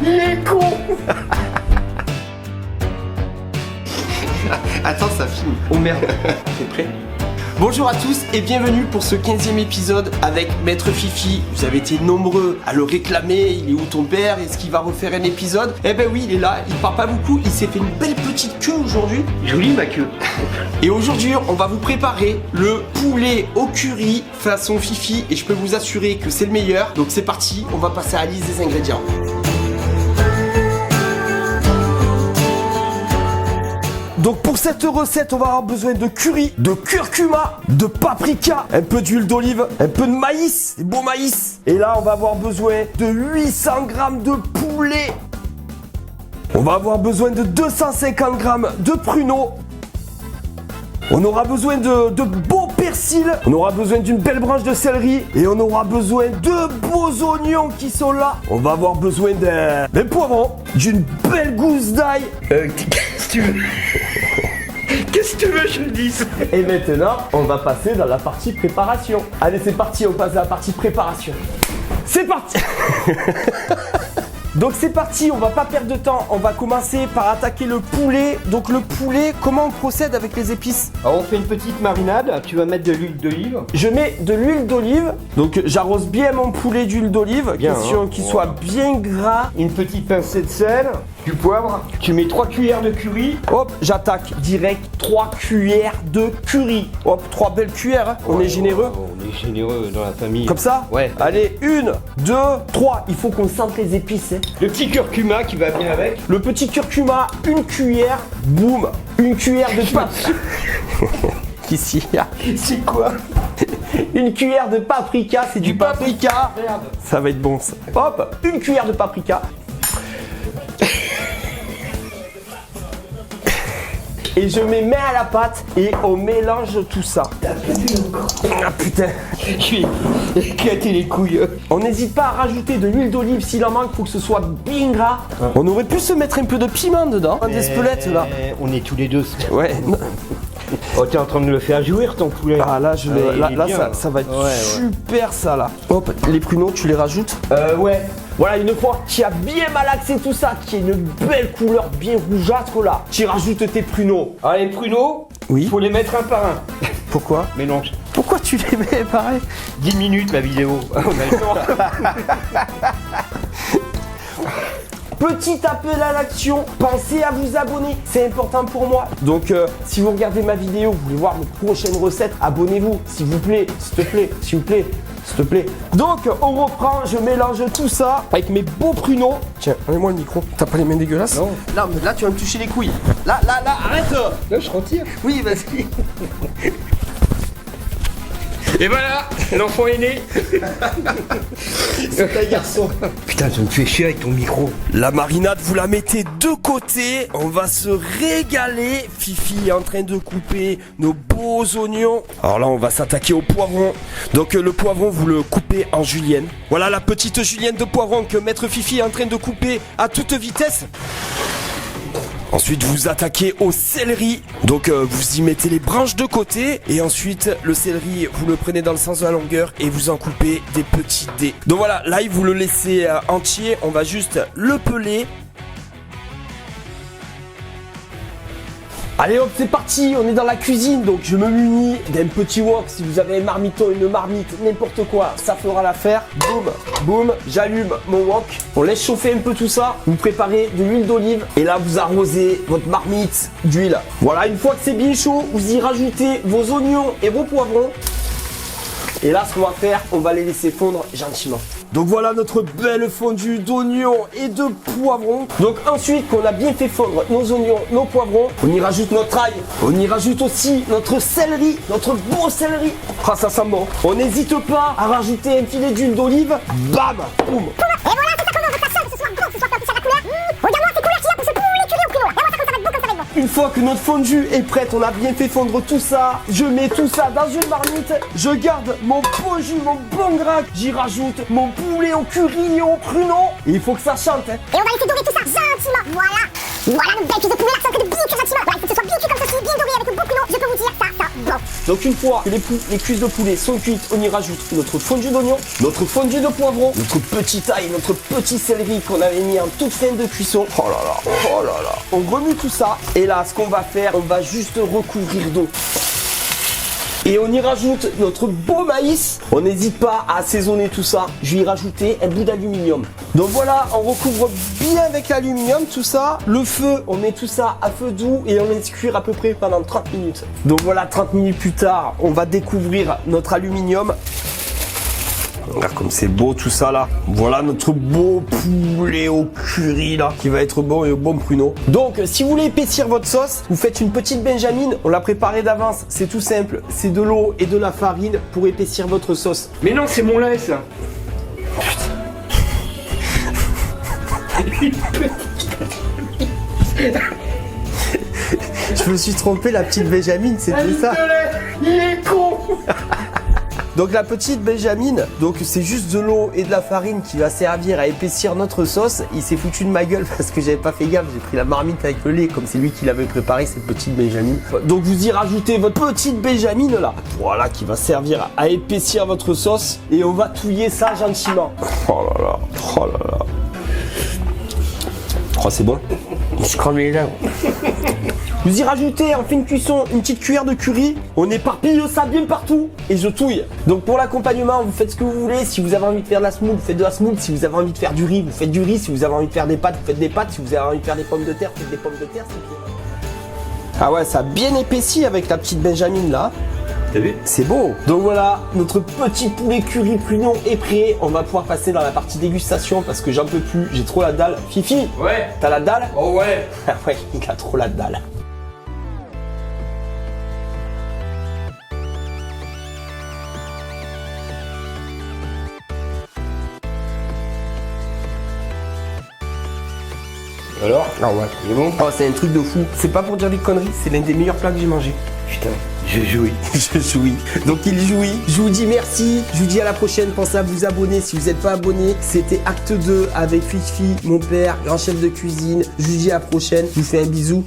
Il est con. Attends, ça filme. Oh merde. T'es prêt? Bonjour à tous et bienvenue pour ce 15e épisode avec Maître Fifi. Vous avez été nombreux à le réclamer. Il est où ton père? Est-ce qu'il va refaire un épisode? Eh ben oui, il est là. Il parle pas beaucoup. Il s'est fait une belle petite queue aujourd'hui. Jolie ma queue. Et aujourd'hui, on va vous préparer le poulet au curry façon Fifi. Et je peux vous assurer que c'est le meilleur. Donc c'est parti, on va passer à la liste des ingrédients. Donc pour cette recette, on va avoir besoin de curry, de curcuma, de paprika, un peu d'huile d'olive, un peu de maïs, des beaux maïs. Et là, on va avoir besoin de 800 g de poulet. On va avoir besoin de 250 g de pruneaux. On aura besoin de beaux persils. On aura besoin d'une belle branche de céleri. Et on aura besoin de beaux oignons qui sont là. On va avoir besoin d'un poivron, d'une belle gousse d'ail. Qu'est-ce que tu veux? Qu'est-ce que tu veux que je te dise? Et maintenant, on va passer dans la partie préparation. Allez, c'est parti, on passe à la partie préparation. C'est parti. Donc c'est parti, on va pas perdre de temps. On va commencer par attaquer le poulet. Donc le poulet, comment on procède avec les épices? Alors on fait une petite marinade. Tu vas mettre de l'huile d'olive. Je mets de l'huile d'olive. Donc j'arrose bien mon poulet d'huile d'olive. Question hein. qu'il soit bien gras. Une petite pincée de sel, du poivre. Tu mets 3 cuillères de curry. Hop, j'attaque direct 3 cuillères de curry. Hop, 3 belles cuillères, hein. On est généreux. On est généreux dans la famille. Comme ça? Ouais. Allez, 1, 2, 3. Il faut qu'on sente les épices. Hein. Le petit curcuma qui va bien avec. Le petit curcuma, une cuillère. Boum. Une cuillère de pâte. Ici, C'est quoi? une cuillère de paprika. C'est du paprika. Merde. Ça va être bon ça. Hop, une cuillère de paprika. Et je mets main à la pâte et on mélange tout ça. Ah putain. Je vais éclater les couilles. On n'hésite pas à rajouter de l'huile d'olive s'il en manque pour que ce soit bien gras. On aurait pu se mettre un peu de piment dedans. Des spelettes là. On est tous les deux. Ouais. Oh, t'es en train de le faire jouir ton poulet. Ah là, là bien, ça va être ouais. super ça là. Hop, les pruneaux, tu les rajoutes. Ouais. Voilà, une fois que tu as bien malaxé tout ça, qui est une belle couleur bien rougeâtre là, tu rajoutes tes pruneaux. Alors les pruneaux, Oui. faut les mettre un par un. Pourquoi? Mélange. Pourquoi tu les mets pareil? 10 minutes la vidéo. On a le temps. Petit appel à l'action, pensez à vous abonner, c'est important pour moi. Donc si vous regardez ma vidéo, vous voulez voir mes prochaines recettes, abonnez-vous, s'il vous plaît, s'il te plaît, s'il vous plaît. S'il te plaît. Donc on reprend, je mélange tout ça avec mes beaux pruneaux. Tiens, enlève-moi le micro. T'as pas les mains dégueulasses? Non. Là, mais là tu vas me toucher les couilles. Là, arrête. Là je retire. Oui, vas-y. Et voilà, l'enfant est né. C'est un garçon. Putain, tu me fais chier avec ton micro. La marinade, vous la mettez de côté. On va se régaler. Fifi est en train de couper nos beaux oignons. Alors là, on va s'attaquer au poivron. Donc le poivron, vous le coupez en julienne. Voilà la petite julienne de poivron que Maître Fifi est en train de couper à toute vitesse. Ensuite, vous attaquez au céleri. Donc, vous y mettez les branches de côté. Et ensuite, le céleri, vous le prenez dans le sens de la longueur et vous en coupez des petits dés. Donc voilà, là, vous le laissez entier. On va juste le peler. Allez hop, c'est parti, on est dans la cuisine, donc je me munis d'un petit wok. Si vous avez un marmiton, une marmite, n'importe quoi, ça fera l'affaire. Boum, boum, j'allume mon wok. On laisse chauffer un peu tout ça. Vous préparez de l'huile d'olive et là vous arrosez votre marmite d'huile. Voilà, une fois que c'est bien chaud, vous y rajoutez vos oignons et vos poivrons. Et là, ce qu'on va faire, on va les laisser fondre gentiment. Donc voilà notre belle fondue d'oignons et de poivrons. Donc ensuite qu'on a bien fait fondre nos oignons, nos poivrons, on y rajoute notre ail. On y rajoute aussi notre céleri, notre beau céleri. Ah, ça sent bon. On n'hésite pas à rajouter un filet d'huile d'olive. Bam, boum. Et voilà, c'est ça qu'on veut faire ça, que ce soit bon, que ce soit pas plus à la couleur. Regarde-moi ces couleurs qu'il y a pour ce poulet curry au pruneau. Et voilà, ça va être bon, comme ça va être bon. Une fois que notre fondue est prête, on a bien fait fondre tout ça. Je mets tout ça dans une marmite. Je garde mon beau jus, mon bon gras. J'y rajoute mon poulet au curry et au pruneau. Et il faut que ça chante. Hein. Et on va laisser dorer tout ça gentiment. Voilà. Voilà notre belle cuisse de poulet là, ça fait de bien cuire gentiment. Voilà, il faut que ce soit bien cuit comme ceci, bien doré avec le beau pruneau. Je peux vous dire, ça sent bon. Donc une fois que les cuisses de poulet sont cuites, on y rajoute notre fondu d'oignon, notre fondu de poivron, notre petit ail, notre petit céleri qu'on avait mis en toute fin de cuisson. Oh là là, oh là là. On remue tout ça et là, ce qu'on va faire, on va juste recouvrir d'eau. Et on y rajoute notre beau maïs. On n'hésite pas à assaisonner tout ça. Je vais y rajouter un bout d'aluminium. Donc voilà, on recouvre bien avec l'aluminium tout ça. Le feu, on met tout ça à feu doux et on laisse cuire à peu près pendant 30 minutes. Donc voilà, 30 minutes plus tard, on va découvrir notre aluminium. Regarde comme c'est beau tout ça là. Voilà notre beau poulet au curry là qui va être bon et au bon pruneau. Donc si vous voulez épaissir votre sauce, vous faites une petite benjamine. On l'a préparée d'avance. C'est tout simple. C'est de l'eau et de la farine pour épaissir votre sauce. Mais non, c'est mon lait ça. Je me suis trompé, la petite benjamine, c'était ça. Il est con. Donc la petite benjamine, donc c'est juste de l'eau et de la farine qui va servir à épaissir notre sauce. Il s'est foutu de ma gueule parce que j'avais pas fait gaffe, j'ai pris la marmite avec le lait comme c'est lui qui l'avait préparé cette petite benjamine. Donc vous y rajoutez votre petite benjamine là, voilà qui va servir à épaissir votre sauce et on va touiller ça gentiment. Oh là là, oh là là. Oh c'est bon. Je crame les lèvres. Vous y rajoutez en fin de cuisson une petite cuillère de curry. On éparpille ça bien partout et je touille. Donc pour l'accompagnement, vous faites ce que vous voulez. Si vous avez envie de faire de la semoule, vous faites de la semoule. Si vous avez envie de faire du riz, vous faites du riz. Si vous avez envie de faire des pâtes, vous faites des pâtes. Si vous avez envie de faire des pommes de terre, vous faites des pommes de terre. Ah ouais, ça a bien épaissi avec la petite benjamine là. T'as vu? C'est beau. Donc voilà, notre petit poulet curry pruneau est prêt. On va pouvoir passer dans la partie dégustation parce que j'en peux plus. J'ai trop la dalle. Fifi, Ouais. t'as la dalle? Oh ouais. Ah ouais, il a trop la dalle. Alors? Ah ouais. Il est bon? Oh, c'est un truc de fou. C'est pas pour dire des conneries, c'est l'un des meilleurs plats que j'ai mangé. Putain, je jouis. Je jouis. Donc il jouit. Je vous dis merci. Je vous dis à la prochaine. Pensez à vous abonner si vous n'êtes pas abonné. C'était Acte 2 avec Fifi, mon père, grand chef de cuisine. Je vous dis à la prochaine. Je vous fais un bisou.